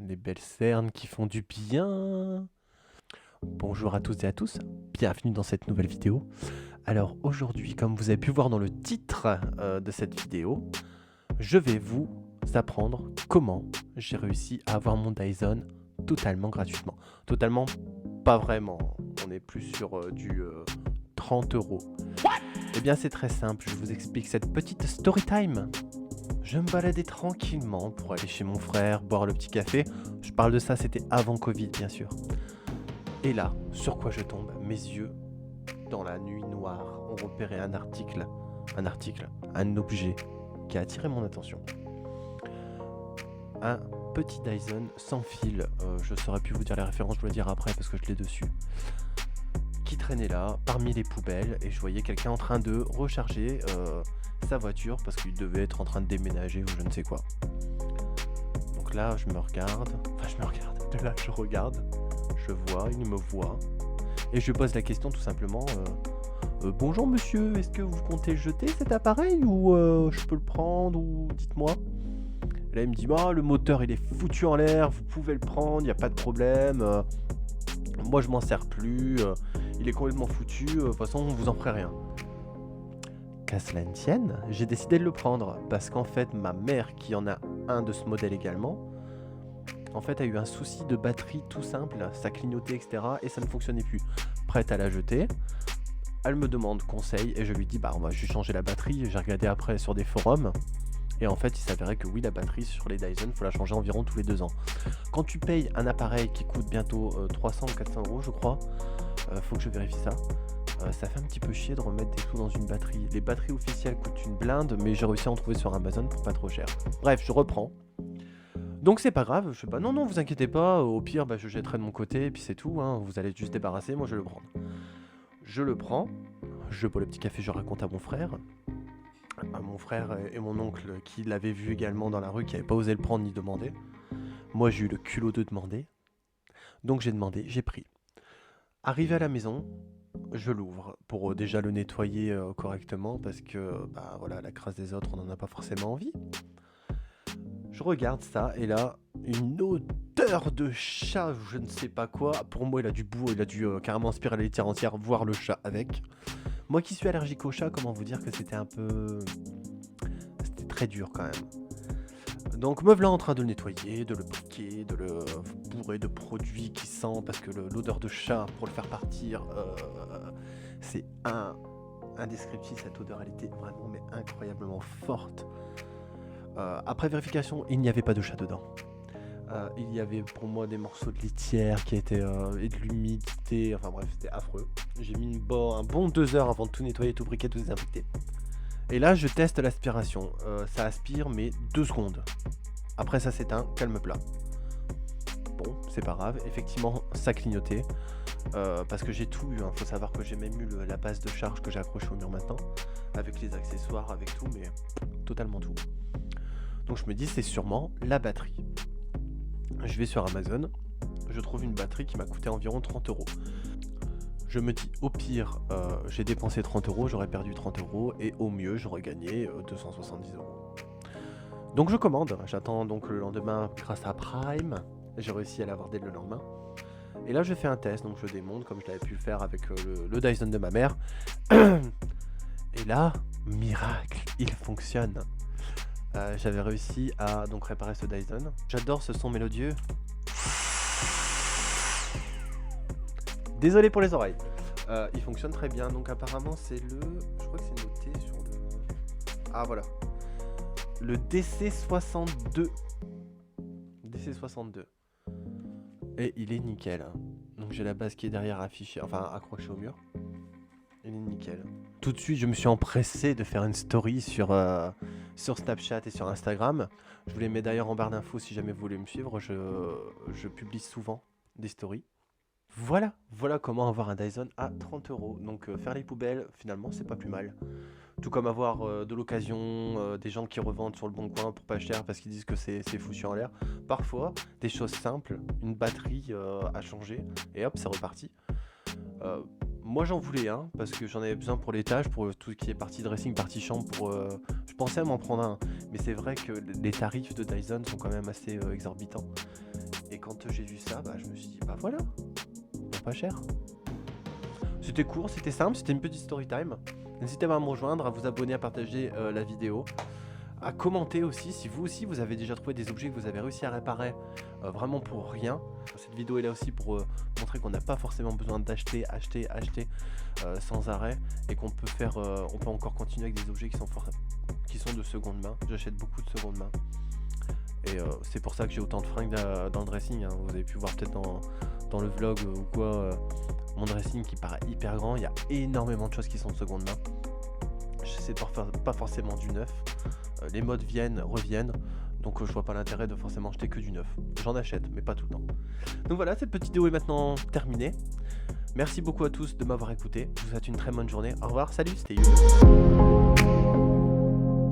les belles cernes qui font du bien. Bonjour à tous et à tous, bienvenue dans cette nouvelle vidéo. Alors aujourd'hui, comme vous avez pu voir dans le titre de cette vidéo, je vais vous apprendre comment j'ai réussi à avoir mon Dyson totalement gratuitement. Totalement, pas vraiment, on est plus sur du 30 €. Eh bien c'est très simple, je vous explique cette petite story time. Je me baladais tranquillement pour aller chez mon frère, boire le petit café. Je parle de ça, c'était avant Covid, bien sûr. Et là, sur quoi je tombe? Mes yeux, dans la nuit noire, ont repéré un objet qui a attiré mon attention. Un petit Dyson sans fil, je saurais plus vous dire les références, je vous le dire après parce que je l'ai dessus. Qui traînait là, parmi les poubelles, et je voyais quelqu'un en train de recharger sa voiture parce qu'il devait être en train de déménager ou je ne sais quoi. Donc là je regarde, de là je regarde, je vois, il me voit et je lui pose la question tout simplement bonjour monsieur, est-ce que vous comptez jeter cet appareil ou je peux le prendre ou dites-moi. Et là il me dit le moteur il est foutu en l'air, vous pouvez le prendre, il n'y a pas de problème, moi je m'en sers plus, il est complètement foutu, de toute façon vous en ferez rien. Qu'à cela ne tienne, j'ai décidé de le prendre parce qu'en fait ma mère qui en a un de ce modèle également, en fait a eu un souci de batterie tout simple, ça clignotait etc et ça ne fonctionnait plus. Prête à la jeter, elle me demande conseil et je lui dis on va juste changer la batterie. J'ai regardé après sur des forums et en fait il s'avérait que oui, la batterie sur les Dyson faut la changer environ tous les 2 ans. Quand tu payes un appareil qui coûte bientôt 300 ou 400 € je crois, faut que je vérifie ça. Ça fait un petit peu chier de remettre des sous dans une batterie. Les batteries officielles coûtent une blinde, mais j'ai réussi à en trouver sur Amazon pour pas trop cher. Bref, je reprends. Donc c'est pas grave, je fais non, vous inquiétez pas, au pire je jetterai de mon côté, et puis c'est tout, hein, vous allez juste débarrasser, moi je vais le prendre. Je le prends, je bois le petit café, je raconte à mon frère. Mon frère et mon oncle qui l'avaient vu également dans la rue, qui n'avaient pas osé le prendre ni demander. Moi j'ai eu le culot de demander. Donc j'ai demandé, j'ai pris. Arrivé à la maison, je l'ouvre pour déjà le nettoyer correctement parce que voilà, la crasse des autres on n'en a pas forcément envie. Je regarde ça et là une odeur de chat, je ne sais pas quoi. Pour moi il a du bout, il a dû carrément aspirer la litière entière, voire le chat avec. Moi qui suis allergique au chat, comment vous dire que c'était c'était très dur quand même. Donc me voilà en train de le nettoyer, de le briquer, de le bourrer de produits qui sent, parce que l'odeur de chat, pour le faire partir, c'est indescriptible. Cette odeur, elle était vraiment mais incroyablement forte. Après vérification, il n'y avait pas de chat dedans. Il y avait pour moi des morceaux de litière qui étaient et de l'humidité, enfin bref, c'était affreux. J'ai mis un bon 2 heures avant de tout nettoyer, tout briquer, tout désinfecter. Et là, je teste l'aspiration. Ça aspire, mais 2 secondes. Après, ça s'éteint, calme plat. Bon, c'est pas grave. Effectivement, ça clignotait. Parce que j'ai tout eu. Faut savoir que j'ai même eu la base de charge que j'ai accrochée au mur maintenant. Avec les accessoires, avec tout, mais totalement tout. Donc je me dis, c'est sûrement la batterie. Je vais sur Amazon. Je trouve une batterie qui m'a coûté environ 30 €. Je me dis, au pire, j'ai dépensé 30 €, j'aurais perdu 30 € et au mieux, j'aurais gagné 270 €. Donc je commande, j'attends donc le lendemain grâce à Prime, j'ai réussi à l'avoir dès le lendemain. Et là, je fais un test, donc je démonte comme je l'avais pu le faire avec le Dyson de ma mère. Et là, miracle, il fonctionne. J'avais réussi à donc réparer ce Dyson. J'adore ce son mélodieux. Désolé pour les oreilles. Il fonctionne très bien. Donc apparemment c'est je crois que c'est noté sur le... Ah voilà. Le DC62. DC62. Et il est nickel. Donc j'ai la base qui est derrière affichée, enfin accrochée au mur. Il est nickel. Tout de suite je me suis empressé de faire une story sur Snapchat et sur Instagram. Je vous les mets d'ailleurs en barre d'infos si jamais vous voulez me suivre. Je publie souvent des stories. Voilà comment avoir un Dyson à 30 €. Donc faire les poubelles, finalement, c'est pas plus mal. Tout comme avoir de l'occasion, des gens qui revendent sur le bon coin pour pas cher parce qu'ils disent que c'est foutu en l'air. Parfois, des choses simples, une batterie à changer, et hop, c'est reparti. Moi j'en voulais un parce que j'en avais besoin pour les tâches, pour tout ce qui est partie dressing, partie chambre. Je pensais à m'en prendre un, Mais c'est vrai que les tarifs de Dyson sont quand même assez exorbitants. Et quand j'ai vu ça, bah, je me suis dit, bah voilà, pas cher. C'était court, c'était simple, c'était une petite story time. N'hésitez pas à me rejoindre, à vous abonner, à partager la vidéo, à commenter aussi si vous aussi vous avez déjà trouvé des objets que vous avez réussi à réparer vraiment pour rien. Cette vidéo est là aussi pour montrer qu'on n'a pas forcément besoin d'acheter, acheter sans arrêt, et qu'on peut faire, on peut encore continuer avec des objets qui sont de seconde main. J'achète beaucoup de seconde main. Et c'est pour ça que j'ai autant de fringues dans le dressing, hein. Vous avez pu voir peut-être dans le vlog ou quoi, mon dressing qui paraît hyper grand. Il y a énormément de choses qui sont de seconde main. J'essaie de faire pas forcément du neuf. Les modes reviennent, donc je vois pas l'intérêt de forcément acheter que du neuf. J'en achète, mais pas tout le temps. Donc voilà, cette petite vidéo est maintenant terminée. Merci beaucoup à tous de m'avoir écouté. Je vous souhaite une très bonne journée. Au revoir, salut, c'était You.